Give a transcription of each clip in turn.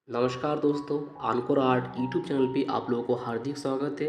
नमस्कार दोस्तों, आनकोर art YouTube channel पे आप लोगों को हार्दिक स्वागत है।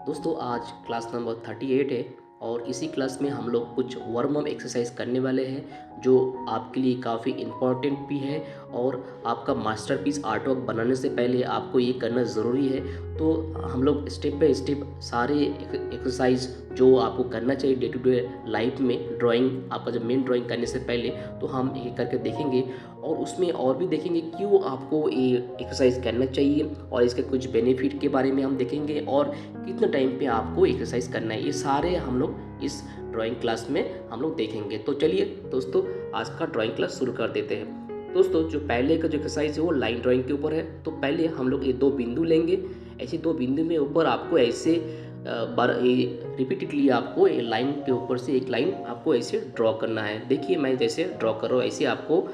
दोस्तों आज क्लास नंबर 38 है और इसी क्लास में हम लोग कुछ वार्म अप एक्सरसाइज करने वाले हैं जो आपके लिए काफ़ी इम्पोर्टेंट भी है और आपका मास्टरपीस आर्ट वर्क बनाने से पहले आपको ये करना ज़रूरी है। तो हम लोग स्टेप बाय स्टेप सारे एक्सरसाइज जो आपको करना चाहिए डे टू डे लाइफ में, ड्राइंग आपका जब मेन ड्राइंग करने से पहले, तो हम एक करके देखेंगे और उसमें और भी देखेंगे क्यों आपको ये एक्सरसाइज करना चाहिए और इसके कुछ बेनिफिट के बारे में हम देखेंगे और कितने टाइम पे आपको एक्सरसाइज करना है। ये सारे हम लोग इस ड्राइंग क्लास में हम लोग देखेंगे। तो चलिए दोस्तों, आज का ड्राइंग क्लास शुरू कर देते हैं। दोस्तों जो पहले का जो एक्सरसाइज है वो लाइन ड्राइंग के ऊपर है। तो पहले हम लोग ये दो बिंदु लेंगे, ऐसे दो बिंदु में ऊपर आपको ऐसे रिपीटेडली आपको ये लाइन के ऊपर से एक लाइन आपको ऐसे ड्रॉ करना है। देखिए मैं जैसे ड्रॉ कर रहा हूँ, ऐसे आपको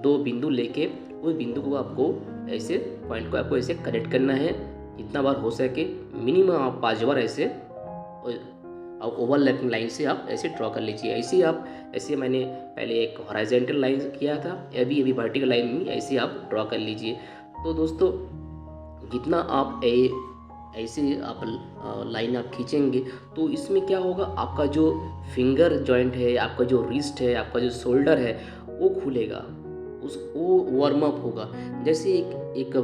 दो बिंदु लेके उस बिंदु को आपको ऐसे पॉइंट को आपको ऐसे कनेक्ट करना है। जितना बार हो सके मिनिमम आप 5 बार ऐसे ओवरलैपिंग लाइन से आप ऐसे ड्रॉ कर लीजिए। ऐसे ही आप ऐसे मैंने पहले एक हॉरिजॉन्टल लाइन किया था, अभी वर्टिकल लाइन में ऐसे आप ड्रॉ कर लीजिए। तो दोस्तों जितना आप ऐसे आप लाइन आप खींचेंगे तो इसमें क्या होगा, आपका जो फिंगर जॉइंट है, आपका जो रिस्ट है, आपका जो शोल्डर है वो खुलेगा, वो वार्म अप होगा। जैसे एक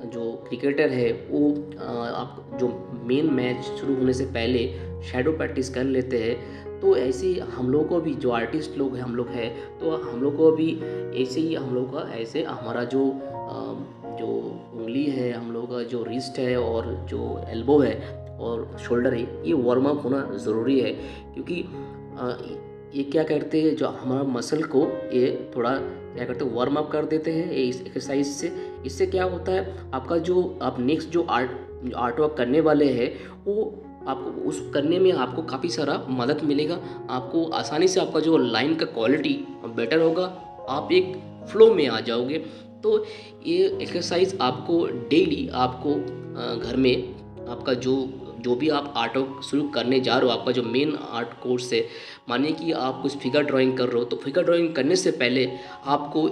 जो क्रिकेटर है वो आप जो मेन मैच शुरू होने से पहले शैडो प्रैक्टिस कर लेते हैं, तो ऐसे ही हम लोग को भी जो आर्टिस्ट लोग हैं हम लोग हैं, तो हम लोग को भी ऐसे ही हम लोग का ऐसे हमारा जो जो उंगली है, हम लोग का जो रिस्ट है और जो एल्बो है और शोल्डर है, ये वार्म अप होना ज़रूरी है। क्योंकि ये क्या करते हैं, जो हमारा मसल को ये थोड़ा क्या करते हैं, वार्म अप कर देते हैं इस एक्सरसाइज से। इससे क्या होता है, आपका जो आप नेक्स्ट जो आर्ट वर्क करने वाले हैं वो आपको उस करने में आपको काफ़ी सारा मदद मिलेगा। आपको आसानी से आपका जो लाइन का क्वालिटी बेटर होगा, आप एक फ्लो में आ जाओगे। तो ये एक्सरसाइज आपको डेली आपको घर में आपका जो जो भी आप आर्ट वर्क शुरू करने जा रहे हो, आपका जो मेन आर्ट कोर्स है, मानिए कि आप कुछ फिगर ड्राइंग कर रहे हो, तो फिगर ड्राइंग करने से पहले आपको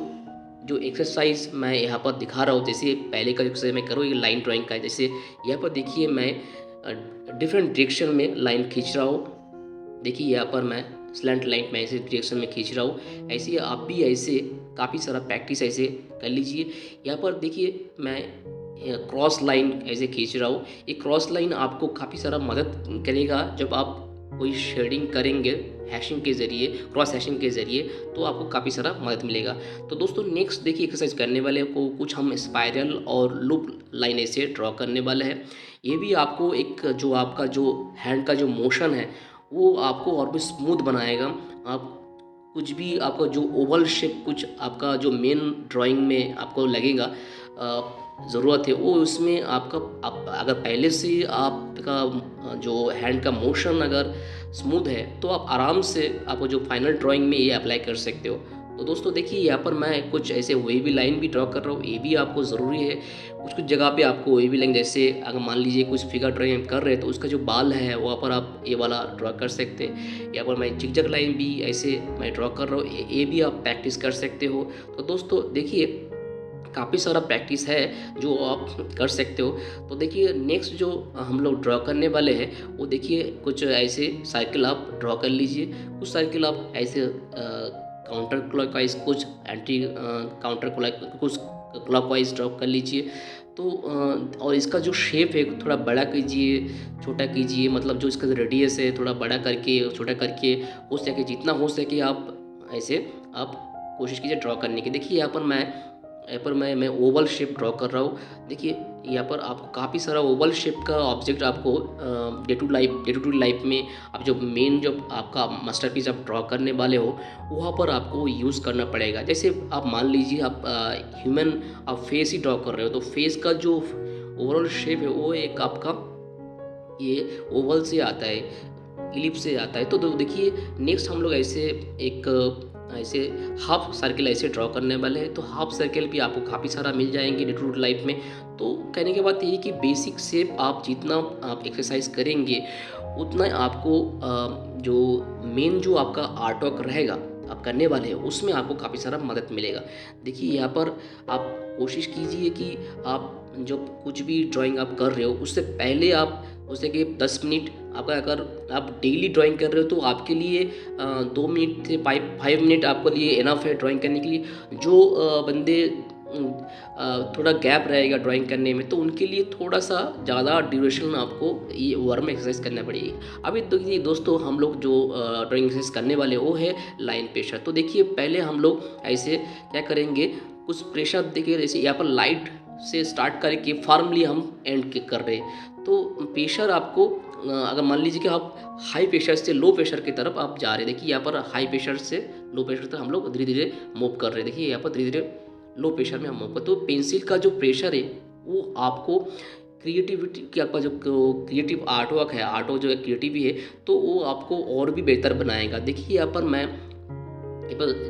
जो एक्सरसाइज मैं यहाँ पर दिखा रहा हूँ, जैसे पहले का एक्सरसाइज मैं करूँ, ये लाइन ड्राइंग का है। जैसे यहाँ पर देखिए मैं डिफरेंट डायरेक्शन में लाइन खींच रहा हूँ। देखिए यहाँ पर मैं स्लैंट लाइन में ऐसे डायरेक्शन में खींच रहा हूँ। ऐसे ही आप भी ऐसे काफ़ी सारा प्रैक्टिस ऐसे कर लीजिए। यहाँ पर देखिए मैं क्रॉस लाइन ऐसे खींच रहा हूँ। ये क्रॉस लाइन आपको काफ़ी सारा मदद करेगा जब आप कोई शेडिंग करेंगे हैशिंग के ज़रिए, क्रॉस हैशिंग के ज़रिए, तो आपको काफ़ी सारा मदद मिलेगा। तो दोस्तों नेक्स्ट देखिए एक्सरसाइज करने वाले को कुछ हम स्पाइरल और लूप लाइन ऐसे ड्रॉ करने वाले हैं। ये भी आपको एक जो आपका जो हैंड का जो मोशन है वो आपको और भी स्मूथ बनाएगा। आप कुछ भी आपका जो ओवल शेप कुछ आपका जो मेन ड्राइंग में आपको लगेगा ज़रूरत है, वो उसमें आपका आप अगर पहले से आपका जो हैंड का मोशन अगर स्मूथ है तो आप आराम से आपको जो फाइनल ड्राइंग में ये अप्लाई कर सकते हो। तो दोस्तों देखिए यहाँ पर मैं कुछ ऐसे वेवी लाइन भी ड्रॉ कर रहा हूँ, ये भी आपको ज़रूरी है। कुछ कुछ जगह पे आपको वेवी लाइन, जैसे अगर मान लीजिए कुछ फिगर ड्राइंग कर रहे हैं तो उसका जो बाल है वहाँ पर आप ये वाला ड्रॉ कर सकते हैं। यहाँ पर मैं जिगजैग लाइन भी ऐसे मैं ड्रॉ कर रहा हूँ, ये भी आप प्रैक्टिस कर सकते हो। तो दोस्तों देखिए काफ़ी सारा प्रैक्टिस है जो आप कर सकते हो। तो देखिए नेक्स्ट जो हम लोग ड्रॉ करने वाले हैं वो देखिए कुछ ऐसे सर्कल आप ड्रॉ कर लीजिए। कुछ सर्कल आप ऐसे काउंटर क्लॉकवाइज, कुछ एंटी काउंटर कुछ क्लॉकवाइज ड्रॉ कर लीजिए। तो और इसका जो शेप है थोड़ा बड़ा कीजिए, छोटा कीजिए, मतलब जो इसका रेडियस है थोड़ा बड़ा करके छोटा करके हो सके जितना हो सके आप ऐसे आप कोशिश कीजिए ड्रॉ करने की। देखिए यहाँ पर मैं ओवल शेप ड्रॉ कर रहा हूँ। देखिए यहाँ पर आपको काफ़ी सारा ओवल शेप का ऑब्जेक्ट आपको डे टू लाइफ में आप जो मेन जो आपका मास्टरपीस आप ड्रॉ करने वाले हो वहाँ पर आपको यूज़ करना पड़ेगा। जैसे आप मान लीजिए आप ह्यूमन आप फेस ही ड्रॉ कर रहे हो, तो फेस का जो ओवरऑल शेप है वो एक आपका ये ओवल से आता है, इलिप्स से आता है। तो देखिए नेक्स्ट हम लोग ऐसे हाफ सर्कल ऐसे ड्रॉ करने वाले हैं। तो हाफ सर्कल भी आपको काफ़ी सारा मिल जाएंगे डे टू डे लाइफ में। तो कहने के बाद ये कि बेसिक शेप आप जितना आप एक्सरसाइज करेंगे उतना आपको जो मेन जो आपका आर्ट वर्क रहेगा आप करने वाले हैं उसमें आपको काफ़ी सारा मदद मिलेगा। देखिए यहाँ पर आप कोशिश कीजिए कि आप जब कुछ भी ड्राइंग आप कर रहे हो उससे पहले आप उससे कि 10 मिनट आपका, अगर आप डेली ड्राइंग कर रहे हो तो आपके लिए 2 मिनट से 5 मिनट आपके लिए इनफ है ड्राइंग करने के लिए। जो बंदे थोड़ा गैप रहेगा ड्राइंग करने में तो उनके लिए थोड़ा सा ज़्यादा ड्यूरेशन आपको ये वार्म एक्सरसाइज करना पड़ेगी। अभी देखिए दोस्तों, हम लोग जो ड्राइंग एक्सरसाइज करने वाले वो है लाइन प्रेशर। तो देखिए पहले हम लोग ऐसे क्या करेंगे, कुछ प्रेशर देखिए, जैसे यहाँ पर लाइट से स्टार्ट करके फॉर्मली हम एंड के कर रहे हैं। तो प्रेशर आपको अगर मान लीजिए कि आप हाई प्रेशर से लो प्रेशर की तरफ आप जा रहे हैं, देखिए यहाँ पर हाई प्रेशर से लो प्रेशर तक हम लोग धीरे धीरे मूव कर रहे हैं। देखिए यहाँ पर धीरे धीरे लो प्रेशर में हम मूव कर, तो पेंसिल का जो प्रेशर है वो आपको क्रिएटिविटी की, आपका जो क्रिएटिव आर्ट वर्क है, आर्ट वर्क जो है क्रिएटिव है, तो वो आपको और भी बेहतर बनाएगा। देखिए यहाँ पर मैं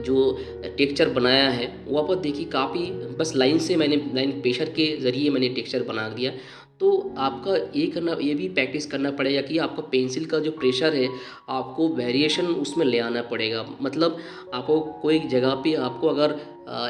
जो टेक्सचर बनाया है वहाँ पर देखिए काफ़ी बस लाइन से मैंने लाइन प्रेशर के ज़रिए मैंने टेक्सचर बना दिया। तो आपका ये भी प्रैक्टिस करना पड़ेगा कि आपका पेंसिल का जो प्रेशर है आपको वेरिएशन उसमें ले आना पड़ेगा। मतलब आपको कोई जगह पे आपको अगर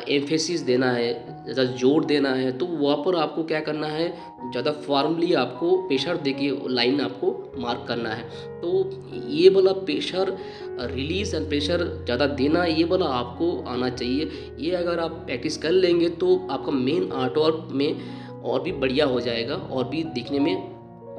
एम्फेसिस देना है, ज़्यादा जोर देना है, तो वहाँ पर आपको क्या करना है, ज़्यादा फॉर्मली आपको प्रेशर देके लाइन आपको मार्क करना है। तो ये वाला प्रेशर रिलीज एंड प्रेशर ज़्यादा देना, ये वाला आपको आना चाहिए। ये अगर आप प्रैक्टिस कर लेंगे तो आपका मेन आर्ट वर्क में और भी बढ़िया हो जाएगा और भी दिखने में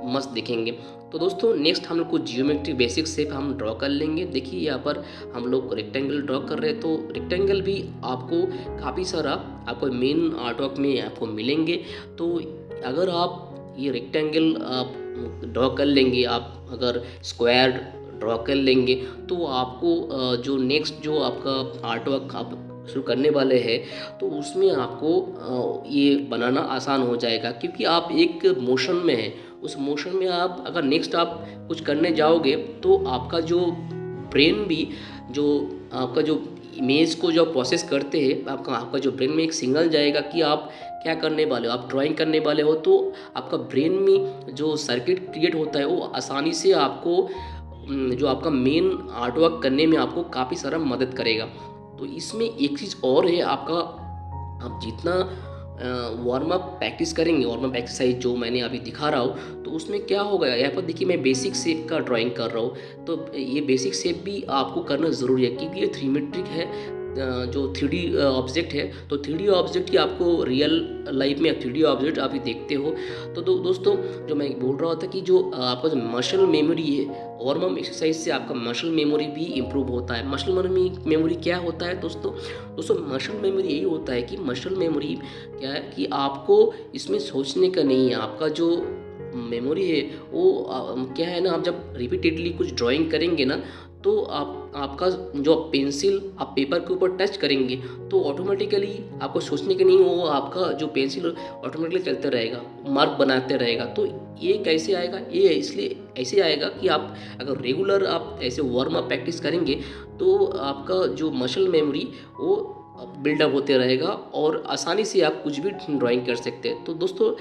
मस्त दिखेंगे। तो दोस्तों नेक्स्ट हम लोग को जियोमेट्री बेसिक शेप हम ड्रॉ कर लेंगे। देखिए यहाँ पर हम लोग रेक्टेंगल ड्रॉ कर रहे हैं, तो रेक्टेंगल भी आपको काफ़ी सारा आपको मेन आर्ट वर्क में आपको मिलेंगे। तो अगर आप ये रेक्टेंगल आप ड्रॉ कर लेंगे, आप अगर स्क्वायर ड्रॉ कर लेंगे, तो आपको जो नेक्स्ट जो आपका आर्ट वर्क आप शुरू करने वाले हैं तो उसमें आपको ये बनाना आसान हो जाएगा, क्योंकि आप एक मोशन में हैं। उस मोशन में आप अगर नेक्स्ट आप कुछ करने जाओगे तो आपका जो ब्रेन भी, जो आपका जो इमेज को जो प्रोसेस करते हैं, आपका जो ब्रेन में एक सिग्नल जाएगा कि आप क्या करने वाले हो, आप ड्राइंग करने वाले हो। तो आपका ब्रेन में जो सर्किट क्रिएट होता है वो आसानी से आपको जो आपका मेन आर्ट वर्क करने में आपको काफ़ी सारा मदद करेगा। तो इसमें एक चीज़ और है, आपका आप जितना वार्म अप प्रैक्टिस करेंगे, वार्म अप एक्सरसाइज जो मैंने अभी दिखा रहा हूँ, तो उसमें क्या होगा, यहाँ पर देखिए मैं बेसिक शेप का ड्राइंग कर रहा हूँ। तो ये बेसिक शेप भी आपको करना ज़रूरी है, क्योंकि ये थ्रीमेट्रिक है, जो 3D ऑब्जेक्ट है। तो 3D ऑब्जेक्ट की आपको रियल लाइफ में 3D ऑब्जेक्ट आप ही देखते हो। तो दोस्तों जो मैं बोल रहा था कि जो आपका जो मसल मेमोरी है, वार्म अप एक्सरसाइज से आपका मसल मेमोरी भी इम्प्रूव होता है। मसल मेमोरी क्या होता है दोस्तों? मसल मेमोरी यही होता है कि मसल मेमोरी क्या है कि आपको इसमें सोचने का नहीं है। आपका जो मेमोरी है वो क्या है ना, आप जब रिपीटेडली कुछ ड्राइंग करेंगे ना, तो आपका जो पेंसिल आप पेपर के ऊपर टच करेंगे तो ऑटोमेटिकली आपको सोचने के नहीं, वो आपका जो पेंसिल ऑटोमेटिकली चलते रहेगा, मार्क बनाते रहेगा। तो ये कैसे आएगा? ये इसलिए ऐसे आएगा कि आप अगर रेगुलर आप ऐसे वार्म अप प्रैक्टिस करेंगे तो आपका जो मसल मेमोरी वो बिल्डअप होते रहेगा और आसानी से आप कुछ भी ड्राइंग कर सकते हैं। तो दोस्तों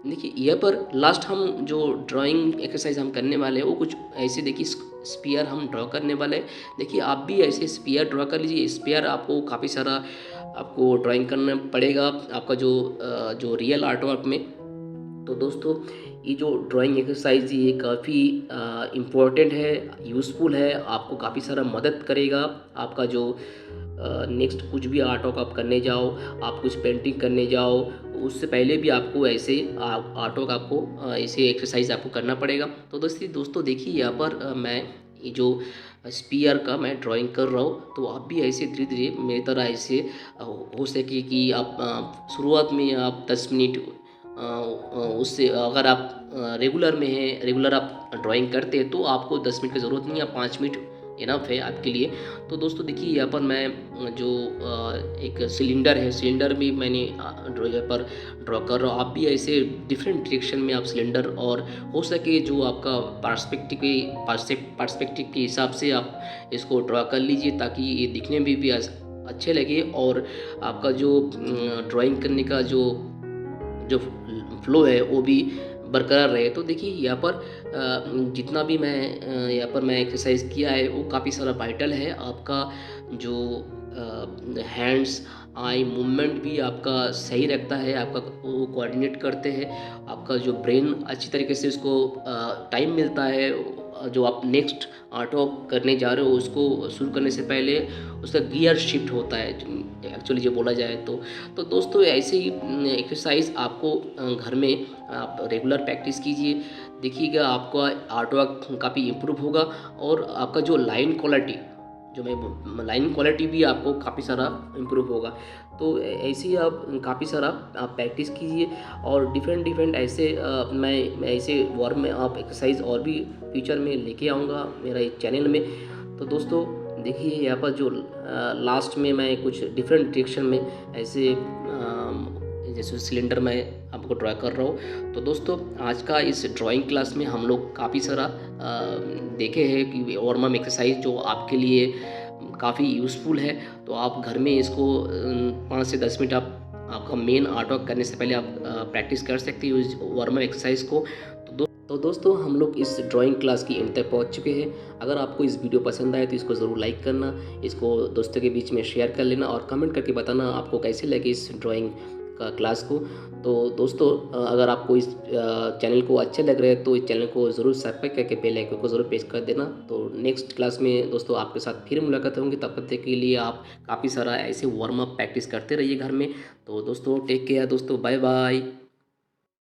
देखिए यहाँ पर लास्ट हम जो ड्राइंग एक्सरसाइज हम करने वाले हैं वो कुछ ऐसे, देखिए स्पीयर हम ड्रॉ करने वाले हैं। देखिए आप भी ऐसे स्पीयर ड्रॉ कर लीजिए। स्पीयर आपको काफ़ी सारा आपको ड्राइंग करना पड़ेगा आपका जो रियल आर्ट वर्क में। तो दोस्तों ये जो ड्राइंग एक्सरसाइज ये काफ़ी इम्पोर्टेंट है, यूज़फुल है, आपको काफ़ी सारा मदद करेगा। आपका जो नेक्स्ट कुछ भी आर्ट वर्क आप करने जाओ, आप कुछ पेंटिंग करने जाओ, उससे पहले भी आपको ऐसे आर्ट वर्क आपको ऐसे एक्सरसाइज आपको करना पड़ेगा। तो दोस्तों देखिए यहाँ पर मैं ये जो स्पीयर का मैं ड्राइंग कर रहा हूँ, तो आप भी ऐसे धीरे धीरे मेरी तरह ऐसे हो सके कि आप शुरुआत में आप 10 मिनट उससे अगर आप रेगुलर में हैं, रेगुलर आप ड्राइंग करते हैं तो आपको 10 मिनट की ज़रूरत नहीं है, 5 मिनट इनफ है आपके लिए। तो दोस्तों देखिए यहाँ पर मैं जो एक सिलेंडर है, सिलेंडर भी मैंने यहाँ पर ड्रॉ कर रहा हूँ। आप भी ऐसे डिफरेंट डायरेक्शन में आप सिलेंडर और हो सके जो आपका पर्सपेक्टिव के हिसाब से आप इसको ड्रॉ कर लीजिए, ताकि ये दिखने में भी अच्छे लगे और आपका जो ड्राइंग करने का जो फ्लो है वो भी बरकरार रहे। तो देखिए यहाँ पर जितना भी मैं यहाँ पर मैं एक्सरसाइज किया है वो काफ़ी सारा वाइटल है। आपका जो हैंड्स आई मूवमेंट भी आपका सही रखता है, आपका वो कोऑर्डिनेट करते हैं, आपका जो ब्रेन अच्छी तरीके से उसको टाइम मिलता है, जो आप नेक्स्ट आर्ट वर्क करने जा रहे हो उसको शुरू करने से पहले उसका गियर शिफ्ट होता है एक्चुअली जो बोला जाए तो दोस्तों ऐसे ही एक्सरसाइज आपको घर में आप रेगुलर प्रैक्टिस कीजिए, देखिएगा आपका आर्ट वर्क काफ़ी इम्प्रूव होगा और आपका जो लाइन क्वालिटी जो मैं लाइन क्वालिटी भी आपको काफ़ी सारा इम्प्रूव होगा। तो ऐसे ही आप काफ़ी सारा आप प्रैक्टिस कीजिए और डिफरेंट डिफरेंट ऐसे मैं ऐसे वर्क में आप एक्सरसाइज और भी फ्यूचर में लेके आऊँगा मेरा इस चैनल में। तो दोस्तों देखिए यहाँ पर जो लास्ट में मैं कुछ डिफरेंट डायरेक्शन में ऐसे जैसे सिलेंडर मैं आपको ड्रा कर रहा हूँ। तो दोस्तों आज का इस ड्राइंग क्लास में हम लोग काफ़ी सारा देखे हैं कि वार्म एक्सरसाइज जो आपके लिए काफ़ी यूज़फुल है। तो आप घर में इसको 5 से 10 मिनट आप आपका मेन आर्ट वर्क करने से पहले आप प्रैक्टिस कर सकते हो इस वार्म एक्सरसाइज को। तो दोस्तों हम लोग इस ड्राइंग क्लास की एंड तक पहुँच चुके हैं। अगर आपको इस वीडियो पसंद आए तो इसको ज़रूर लाइक करना, इसको दोस्तों के बीच में शेयर कर लेना और कमेंट करके बताना आपको कैसे लगे इस ड्राइंग का क्लास को। तो दोस्तों अगर आपको इस चैनल को अच्छे लग रहे हैं तो इस चैनल को ज़रूर सब्सक्राइब करके बेल आइकन को ज़रूर प्रेस कर देना। तो नेक्स्ट क्लास में दोस्तों आपके साथ फिर मुलाकात होंगी, तब तक के लिए आप काफ़ी सारा ऐसे वार्म अप प्रैक्टिस करते रहिए घर में। तो दोस्तों टेक केयर दोस्तों, बाय बाय।